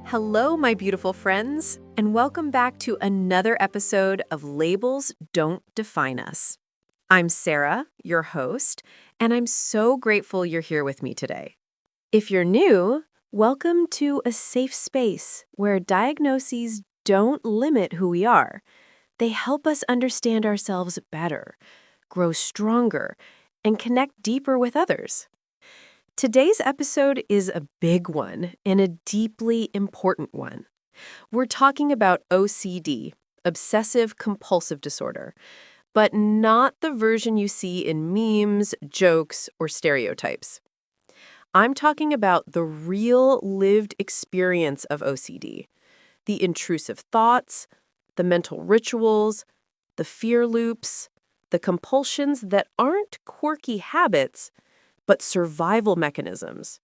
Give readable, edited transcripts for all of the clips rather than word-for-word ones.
Hello, my beautiful friends, and welcome back to another episode of Labels Don't Define Us. I'm Sarah, your host, and I'm so grateful you're here with me today. If you're new, welcome to a safe space where diagnoses don't limit who we are. They help us understand ourselves better, grow stronger, and connect deeper with others. Today's episode is a big one and a deeply important one. We're talking about OCD, obsessive-compulsive disorder, but not the version you see in memes, jokes, or stereotypes. I'm talking about the real lived experience of OCD, the intrusive thoughts, the mental rituals, the fear loops, the compulsions that aren't quirky habits, but survival mechanisms.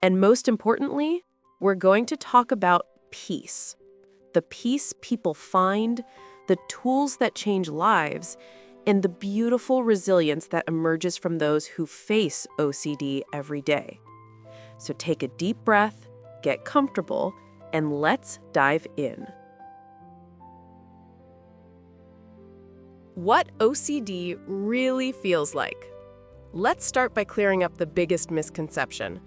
And most importantly, we're going to talk about peace. The peace people find, the tools that change lives, and the beautiful resilience that emerges from those who face OCD every day. So take a deep breath, get comfortable, and let's dive in. What OCD really feels like. Let's start by clearing up the biggest misconception.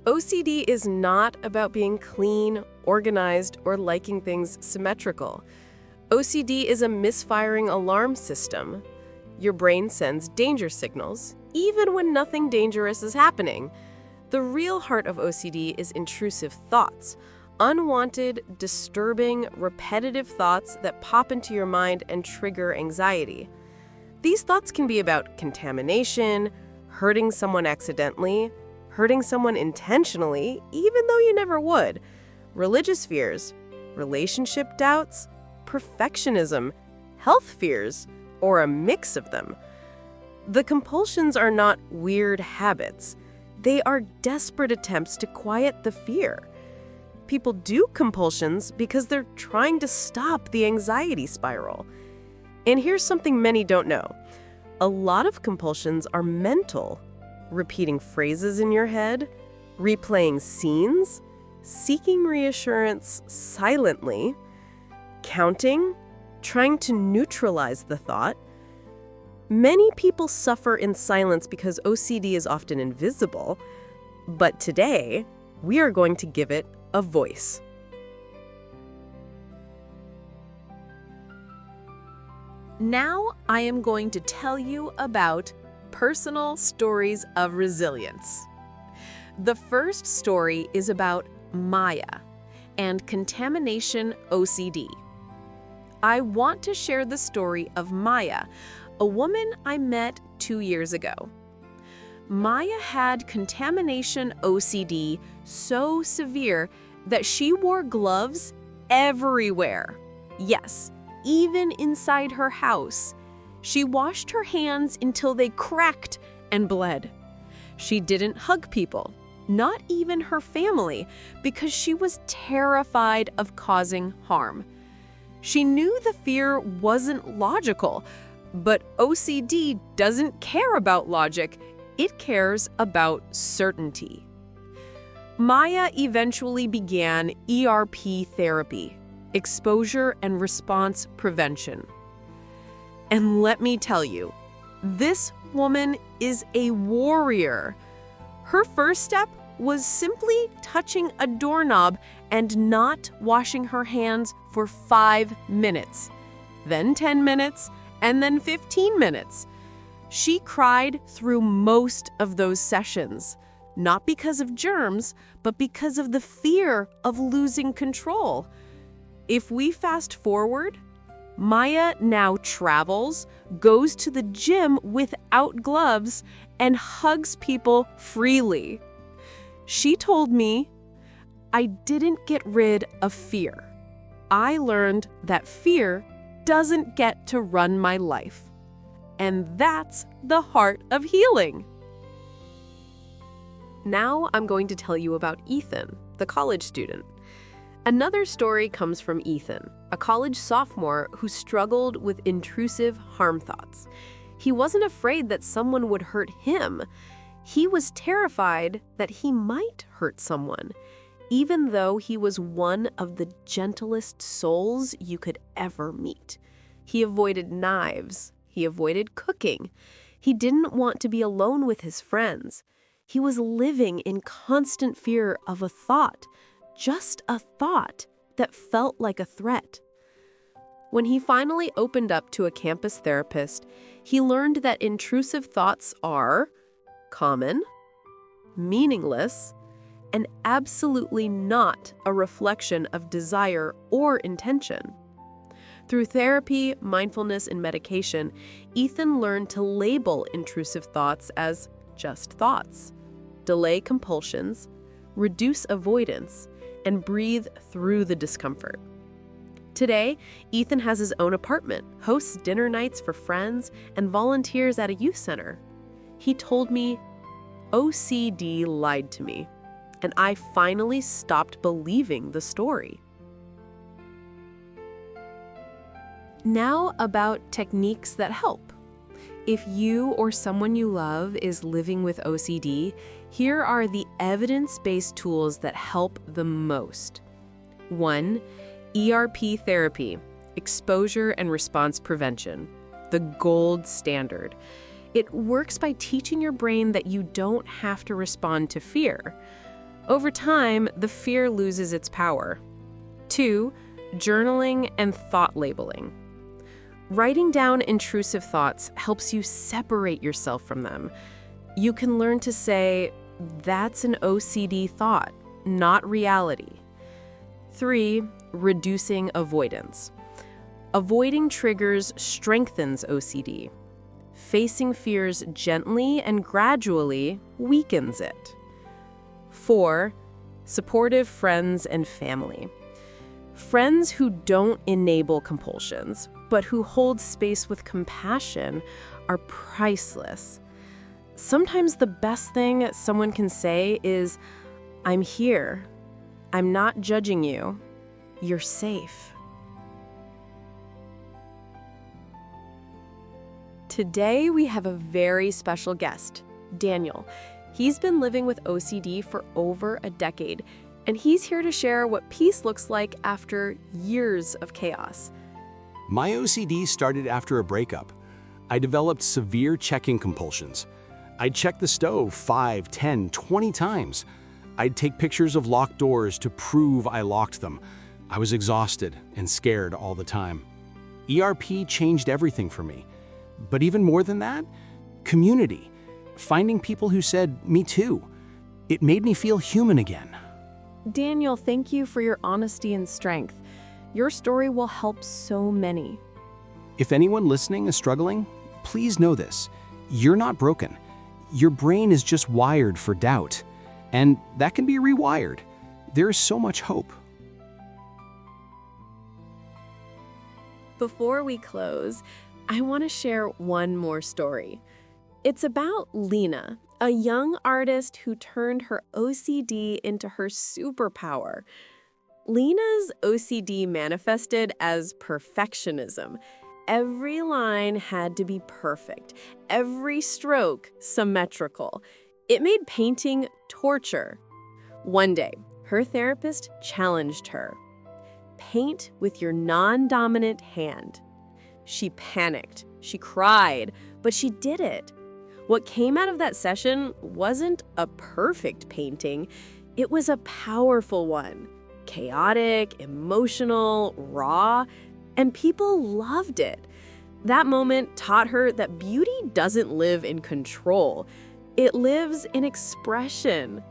OCD is not about being clean, organized, or liking things symmetrical. OCD is a misfiring alarm system. Your brain sends danger signals, even when nothing dangerous is happening. The real heart of OCD is intrusive thoughts, unwanted, disturbing, repetitive thoughts that pop into your mind and trigger anxiety. These thoughts can be about contamination, hurting someone accidentally, hurting someone intentionally, even though you never would, religious fears, relationship doubts, perfectionism, health fears, or a mix of them. The compulsions are not weird habits. They are desperate attempts to quiet the fear. People do compulsions because they're trying to stop the anxiety spiral. And here's something many don't know. A lot of compulsions are mental, repeating phrases in your head, replaying scenes, seeking reassurance silently, counting, trying to neutralize the thought. Many people suffer in silence because OCD is often invisible, but today, we are going to give it a voice. Now I am going to tell you about personal stories of resilience. The first story is about Maya and contamination OCD. I want to share the story of Maya, a woman I met 2 years ago. Maya had contamination OCD so severe that she wore gloves everywhere. Yes, even inside her house. She washed her hands until they cracked and bled. She didn't hug people, not even her family, because she was terrified of causing harm. She knew the fear wasn't logical, but OCD doesn't care about logic. It cares about certainty. Maya eventually began ERP therapy, exposure and response prevention. And let me tell you, this woman is a warrior. Her first step was simply touching a doorknob and not washing her hands for 5 minutes, then 10 minutes, and then 15 minutes. She cried through most of those sessions, not because of germs, but because of the fear of losing control. If we fast forward, Maya now travels, goes to the gym without gloves, and hugs people freely. She told me, "I didn't get rid of fear. I learned that fear doesn't get to run my life." And that's the heart of healing. Now I'm going to tell you about Ethan, the college student. Another story comes from Ethan, a college sophomore who struggled with intrusive harm thoughts. He wasn't afraid that someone would hurt him. He was terrified that he might hurt someone. even though he was one of the gentlest souls you could ever meet. He avoided knives. He avoided cooking. He didn't want to be alone with his friends. He was living in constant fear of a thought, just a thought, that felt like a threat. When he finally opened up to a campus therapist, he learned that intrusive thoughts are common, meaningless, and absolutely not a reflection of desire or intention. Through therapy, mindfulness, and medication, Ethan learned to label intrusive thoughts as just thoughts, delay compulsions, reduce avoidance, and breathe through the discomfort. Today, Ethan has his own apartment, hosts dinner nights for friends, and volunteers at a youth center. He told me, OCD lied to me, and I finally stopped believing the story. Now about techniques that help. If you or someone you love is living with OCD, here are the evidence-based tools that help the most. 1. ERP therapy, exposure and response prevention, the gold standard. It works by teaching your brain that you don't have to respond to fear. Over time, the fear loses its power. 2. Journaling and thought labeling. Writing down intrusive thoughts helps you separate yourself from them. You can learn to say, that's an OCD thought, not reality. 3. Reducing avoidance. Avoiding triggers strengthens OCD. Facing fears gently and gradually weakens it. 4. Supportive friends and family. Friends who don't enable compulsions, but who hold space with compassion, are priceless. Sometimes the best thing someone can say is, I'm here. I'm not judging you. You're safe. Today, we have a very special guest, Daniel. He's been living with OCD for over a decade, and he's here to share what peace looks like after years of chaos. My OCD started after a breakup. I developed severe checking compulsions. I'd check the stove 5, 10, 20 times. I'd take pictures of locked doors to prove I locked them. I was exhausted and scared all the time. ERP changed everything for me. But even more than that, community. Finding people who said, me too. It made me feel human again. Daniel, thank you for your honesty and strength. Your story will help so many. If anyone listening is struggling, please know this. You're not broken. Your brain is just wired for doubt. And that can be rewired. There is so much hope. Before we close, I want to share one more story. It's about Lena, a young artist who turned her OCD into her superpower. Lena's OCD manifested as perfectionism. Every line had to be perfect, every stroke symmetrical. It made painting torture. One day, her therapist challenged her. Paint with your non-dominant hand. She panicked, she cried, but she did it. What came out of that session wasn't a perfect painting, it was a powerful one. Chaotic, emotional, raw, and people loved it. That moment taught her that beauty doesn't live in control. It lives in expression.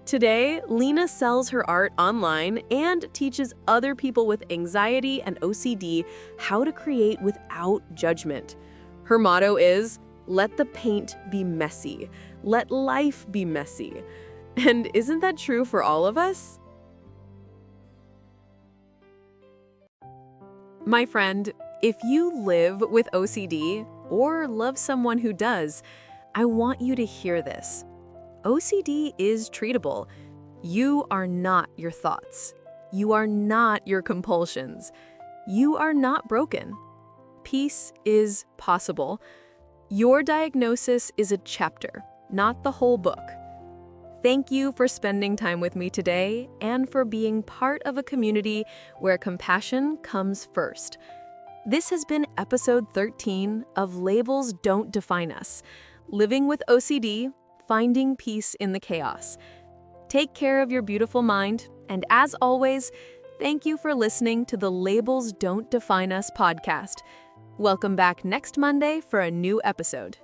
Today, Lena sells her art online and teaches other people with anxiety and OCD how to create without judgment. Her motto is, let the paint be messy. Let life be messy. And isn't that true for all of us? My friend, if you live with OCD or love someone who does, I want you to hear this. OCD is treatable. You are not your thoughts. You are not your compulsions. You are not broken. Peace is possible. Your diagnosis is a chapter, not the whole book. Thank you for spending time with me today and for being part of a community where compassion comes first. This has been episode 13 of Labels Don't Define Us, Living with OCD, Finding Peace in the Chaos. Take care of your beautiful mind, and as always, thank you for listening to the Labels Don't Define Us podcast. Welcome back next Monday for a new episode.